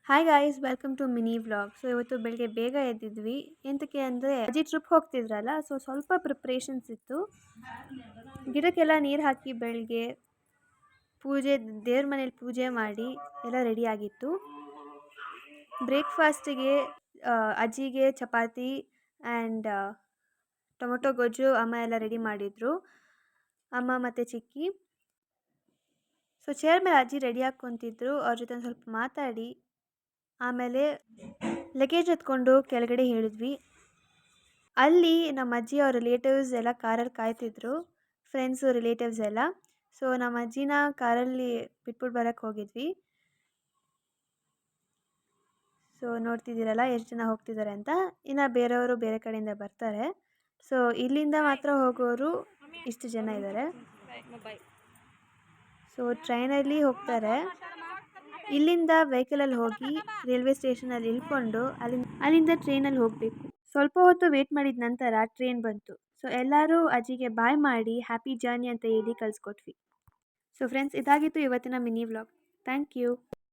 Hi guys, welcome to mini vlog. So ಇವತ್ತು ಬೆಳಿಗ್ಗೆ ಬೇಗ ಎದ್ದಿದ್ವಿ. ಎಂತಕ್ಕೆ ಅಂದರೆ ಅಜ್ಜಿ ಟ್ರಿಪ್ ಹೋಗ್ತಿದ್ರಲ್ಲ, ಸೊ ಸ್ವಲ್ಪ ಪ್ರಿಪ್ರೇಷನ್ಸ್ ಇತ್ತು. ಗಿಡಕ್ಕೆಲ್ಲ ನೀರು ಹಾಕಿ ಬೆಳಿಗ್ಗೆ ಪೂಜೆ, ದೇವ್ರ ಮನೇಲಿ ಪೂಜೆ ಮಾಡಿ ಎಲ್ಲ ರೆಡಿ ಆಗಿತ್ತು. ಬ್ರೇಕ್ಫಾಸ್ಟಿಗೆ ಅಜ್ಜಿಗೆ ಚಪಾತಿ ಆ್ಯಂಡ್ ಟೊಮೊಟೊ ಗೊಜ್ಜು ಅಮ್ಮ ಎಲ್ಲ ರೆಡಿ ಮಾಡಿದರು, ಅಮ್ಮ ಮತ್ತು ಚಿಕ್ಕಿ. ಸೊ ಚೇರ್ ಮೇಲೆ ಅಜ್ಜಿ ರೆಡಿ ಹಾಕ್ಕೊತಿದ್ರು. ಅವ್ರ ಜೊತೆ ಒಂದು ಸ್ವಲ್ಪ ಮಾತಾಡಿ ಆಮೇಲೆ ಲಗೇಜ್ ಎತ್ಕೊಂಡು ಕೆಳಗಡೆ ಹೇಳಿದ್ವಿ. ಅಲ್ಲಿ ನಮ್ಮ ಅಜ್ಜಿ ಅವ್ರ ರಿಲೇಟಿವ್ಸ್ ಎಲ್ಲ ಕಾರಲ್ಲಿ ಕಾಯ್ತಿದ್ರು, ಫ್ರೆಂಡ್ಸು ರಿಲೇಟಿವ್ಸ್ ಎಲ್ಲ. ಸೊ ನಮ್ಮ ಅಜ್ಜಿನ ಕಾರಲ್ಲಿ ಬಿಟ್ಬಿಟ್ಟು ಬರೋಕ್ಕೆ ಹೋಗಿದ್ವಿ. ಸೊ ನೋಡ್ತಿದ್ದೀರಲ್ಲ ಎಷ್ಟು ಜನ ಹೋಗ್ತಿದ್ದಾರೆ ಅಂತ. ಇನ್ನು ಬೇರೆಯವರು ಬೇರೆ ಕಡೆಯಿಂದ ಬರ್ತಾರೆ. ಸೊ ಇಲ್ಲಿಂದ ಮಾತ್ರ ಹೋಗೋರು ಇಷ್ಟು ಜನ ಇದ್ದಾರೆ. ಸೊ ಟ್ರೈನಲ್ಲಿ ಹೋಗ್ತಾರೆ. ಇಲ್ಲಿಂದ ವೆಹಿಕಲಲ್ಲಿ ಹೋಗಿ ರೈಲ್ವೆ ಸ್ಟೇಷನಲ್ಲಿ ಇಳ್ಕೊಂಡು ಅಲ್ಲಿಂದ ಟ್ರೈನಲ್ಲಿ ಹೋಗಬೇಕು. ಸ್ವಲ್ಪ ಹೊತ್ತು ವೇಟ್ ಮಾಡಿದ ನಂತರ ಟ್ರೈನ್ ಬಂತು. ಸೊ ಎಲ್ಲರೂ ಅಜ್ಜಿಗೆ ಬಾಯ್ ಮಾಡಿ ಹ್ಯಾಪಿ ಜರ್ನಿ ಅಂತ ಹೇಳಿ ಕಳಿಸ್ಕೊಟ್ವಿ. ಸೊ ಫ್ರೆಂಡ್ಸ್, ಇದಾಗಿತ್ತು ಇವತ್ತಿನ ಮಿನಿ ವ್ಲಾಗ್. Thank you.